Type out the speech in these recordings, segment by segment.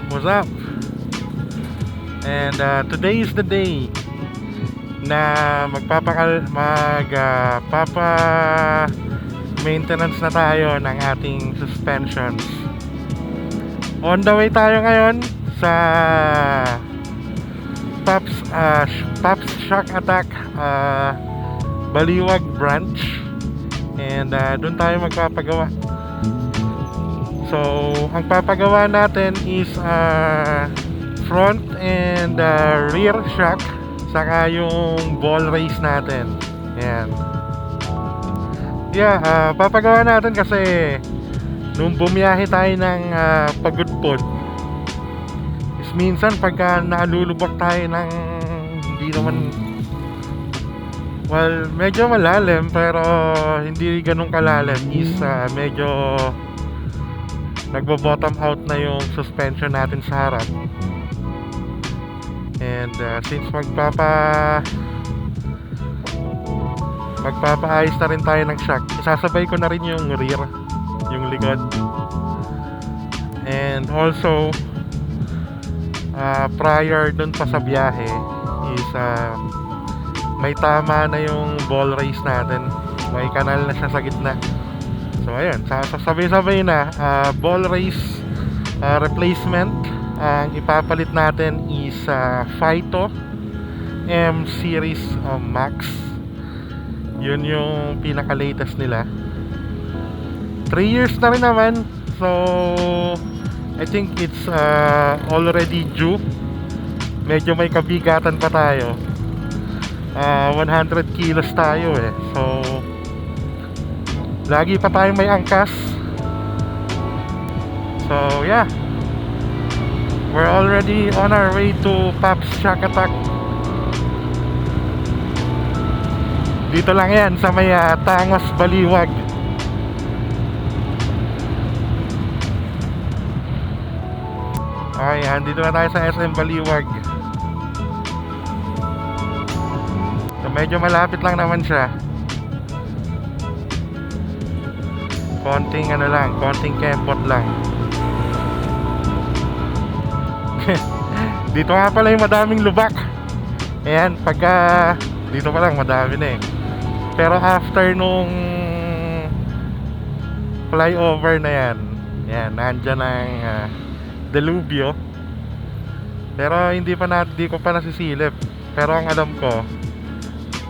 What's up? And today is the day na papa maintenance na tayo ng ating suspensions. On the way tayo ngayon sa Pops Shock Attack Baliwag branch, and doon tayo magpapagawa. So ang papagawa natin is front and rear shock, saka yung ball race natin. Ayan. Papagawa natin kasi nung bumiyahe tayo ng Pagudpod is minsan pagka nalulubak tayo ng hindi naman, well, medyo malalim pero hindi ganun kalalim, is medyo nagbo-bottom out na yung suspension natin sa harap. And since magpapaayos na rin tayo ng shock, isasabay ko na rin yung rear, yung likod. And also prior dun pa sa biyahe is may tama na yung ball race natin, may kanal na siya sa gitna. So ayun, sabay-sabay na ball race replacement. Ang ipapalit natin is Phyto M Series Max. Yun yung pinaka-latest nila. 3 years na rin naman. So I think it's already due. Medyo may kabigatan pa tayo. 100 kilos tayo eh. So lagi pa tayong may angkas. So yeah, we're already on our way to Pops Shock Attack. Dito lang yan sa may Tangos, Baliwag. Okay, dito na tayo sa SM Baliwag. So medyo malapit lang naman siya. Konting konting kempot lang. Dito nga pala yung madaming lubak. Ayan, pagka dito pa lang madami na eh. Pero after nung flyover na yan, nandyan ang delubyo. Pero hindi ko pa nasisilip. Pero ang alam ko,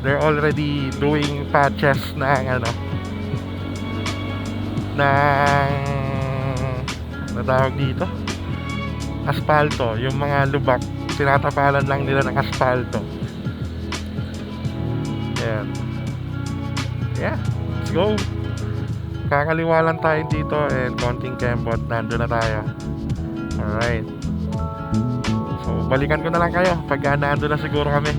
they're already doing patches ng tawag dito, asfalto. Yung mga lubak, tinatapalan lang nila ng asfalto. Ayan. Yeah, let's go. Kakaliwa lang tayo dito and konting kembot, nandun na tayo. Alright. So balikan ko na lang kayo pag nandun na siguro kami.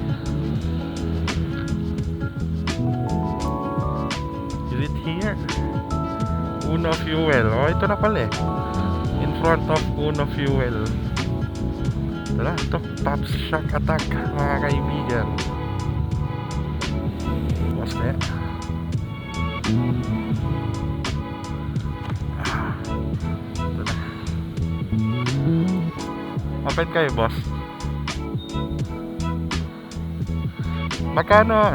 Is it here? Uno Fuel. Oh, ito na pala eh. In front of Uno Fuel. Tara, ito, Pops Shock Attack, mga kaibigan. Bukas kaya. Ito na. Open kayo, boss. Magkano,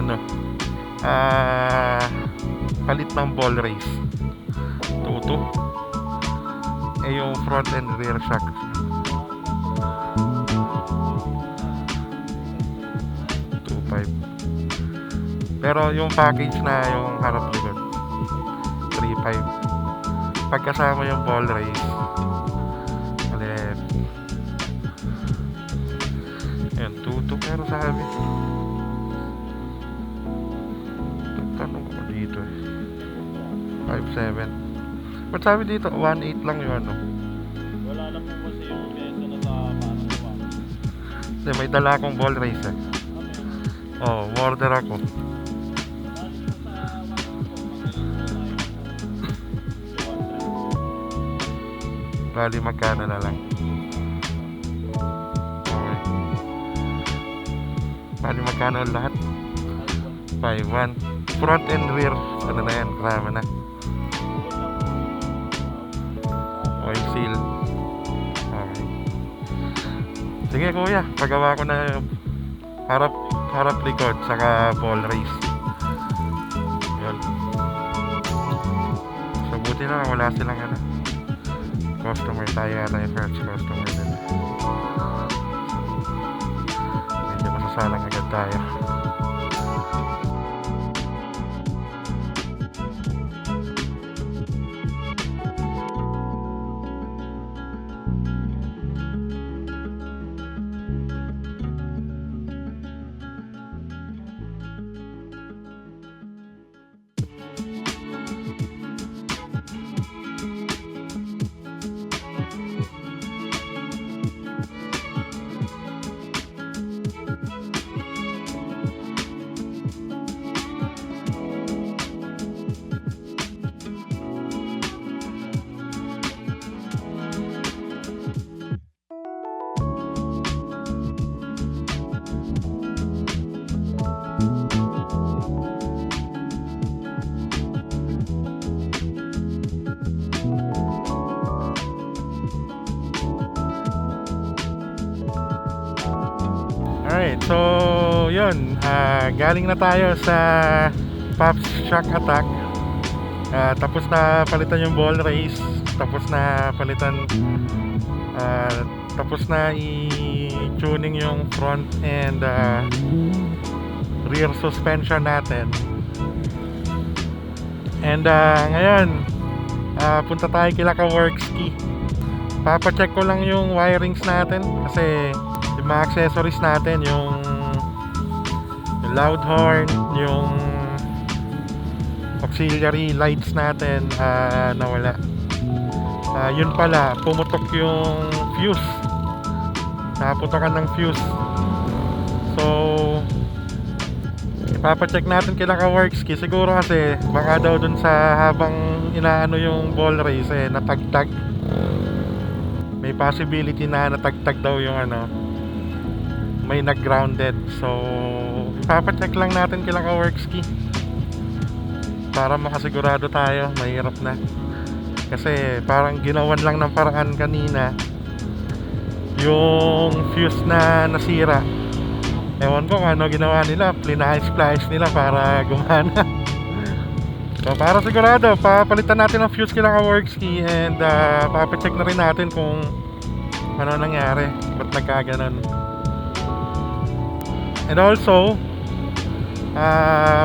palit ng ball race? Tuto. Yung front and rear shock 2.5. Pero yung package na yung harap likod 3.5. pagkasama yung ball race ulit. Ayan, tutok. Pero sabi, tanong ko dito eh, 5.7. Ba't sabi dito 1.8 lang yung Wala na po kasi yung mesa na sa parang pa. Kasi may dala akong ball race eh. Oh, order ako. Bali magkano na lang. Okay. Bali magkano lahat? 5.1. Front and rear, ano na yan, kasama na. Oil seal. Okay. Sige kuya, pagawa ko na harap likod saka ball race. Yun. So buti na lang wala silang customer. Tayo yata yung first customer nila. Medyo masasalang agad tayo. Alright, so yun, galing na tayo sa Pops Shock Attack. Tapos na palitan yung ball race, tapos na palitan, tapos na i-tuning yung front and rear suspension natin. And ngayon, punta tayo kila Kaworkski. Papacheck ko lang yung wirings natin kasi yung mga accessories natin, yung loud horn, yung auxiliary lights natin, nawala. Yun pala, pumutok yung fuse. Naputokan ng fuse. So ipapacheck natin kila Kaworkski. Siguro kasi baka daw dun sa habang inaano yung ball race natagtag. May possibility na natagtag daw yung may nag-grounded. So ipapacheck lang natin kila Kaworkski para makasigurado tayo. Mahirap na kasi parang ginawan lang ng paraan kanina yung fuse na nasira. Ewan ko kung ano ginawa nila, plinahis-plahis nila para gumana. So para sigurado, papalitan natin ang fuse kila Kaworkski and papacheck na rin natin kung ano nangyari, ba't nagkaganon. And also,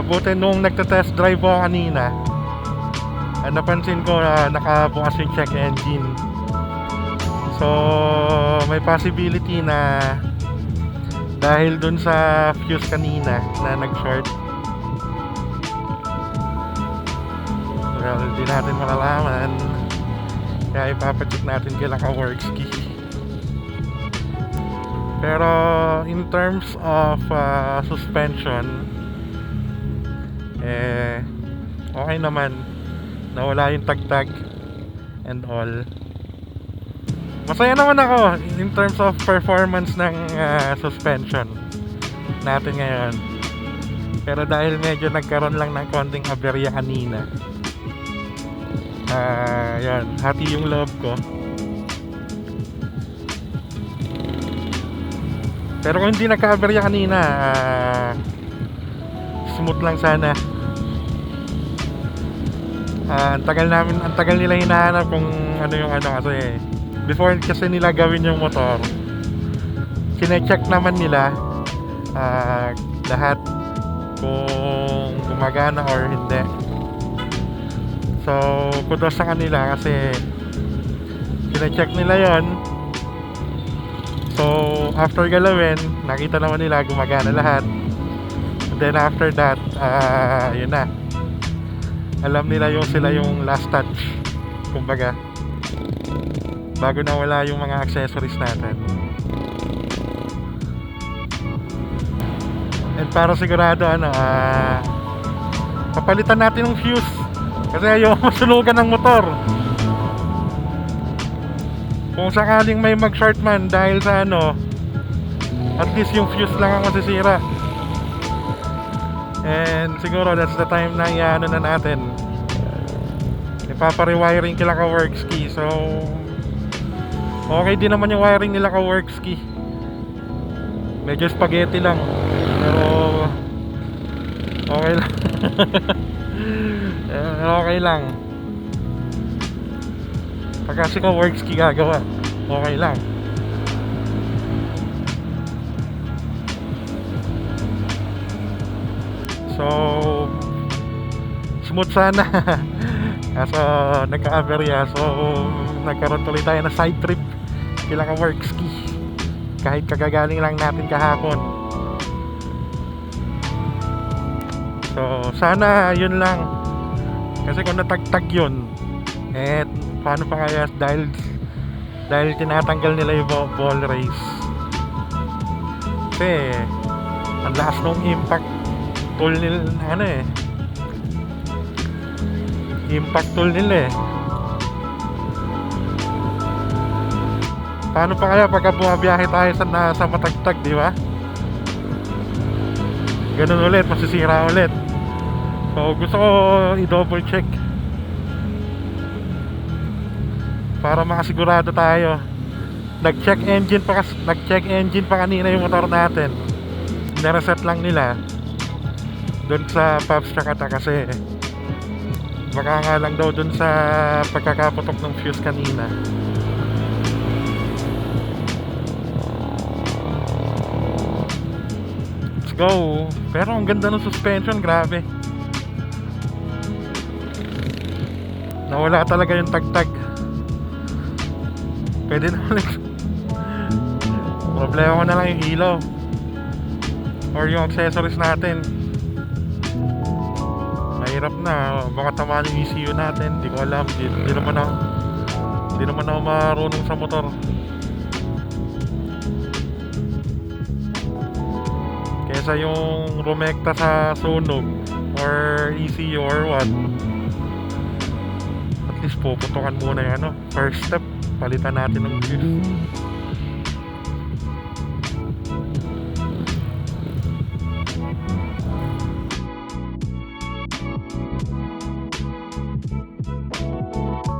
buti nung nagta-test drive ako kanina, napansin ko na nakabukas yung check engine. So may possibility na dahil dun sa fuse kanina na nag-short. Well, hindi natin malalaman, kaya ipapacheck natin kila Kaworkski. Pero in terms of suspension, okay naman, nawala yung tagtag and all. Masaya naman ako in terms of performance ng suspension natin ngayon. Pero dahil medyo nagkaroon lang ng konting aberya kanina, yan, hati yung loob ko. Pero kung hindi nagka-aberya kanina, smooth lang sana. Ang tagal nila hinahanap kung ano yung kasi before kasi nila gawin yung motor, kine-check naman nila lahat kung gumagana or hindi. So kudos sa kanila kasi kine-check nila yon. So after galawin, nakita naman nila gumagana lahat. And then after that, yun na, alam nila sila yung last touch, kumbaga, bago na wala yung mga accessories natin. And para sigurado papalitan natin ng fuse kasi ayaw masunugan ng motor. Kung sakaling may mag-short man dahil sa at least yung fuse lang ang masisira. And siguro that's the time na na natin, ipapa-rewiring kila Kaworkski. So okay din naman yung wiring nila Kaworkski. Medyo spaghetti lang. Pero okay lang. Okay lang. Pag kasi ko work ski gagawa, okay lang. So smooth sana. Kaso nagka-aberya. So nagkaroon tuloy tayo ng side trip. Kailangan work ski. Kahit kagagaling lang natin kahapon. So sana yun lang. Kasi kung natagtag yun, eh paano pa kaya dahil tinatanggal nila yung ball race. Kasi ang lakas nung impact tool nila, ano eh, impact tool nila eh. Paano pa kaya pagka bumabiyahe tayo sa matagtag, di ba? Ganun ulit, masisira ulit. So gusto ko i-double check para makasigurado tayo. Nag-check engine pa kanina yung motor natin. Nireset lang nila doon sa Pops Chakata kasi baka nga lang daw doon sa pagkakaputok ng fuse kanina. Let's go. Pero ang ganda ng suspension, grabe. Nawala talaga yung tagtag. Pwede na ulit. Problema ko na lang yung ilaw or yung accessories natin. Mahirap na, baka tamaan yung ECU natin. Hindi ko alam. Hindi naman ako marunong sa motor. Kesa yung rumekta sa sunog or ECU or what, at least puputukan muna yung ano, first step, palitan natin ng fuse.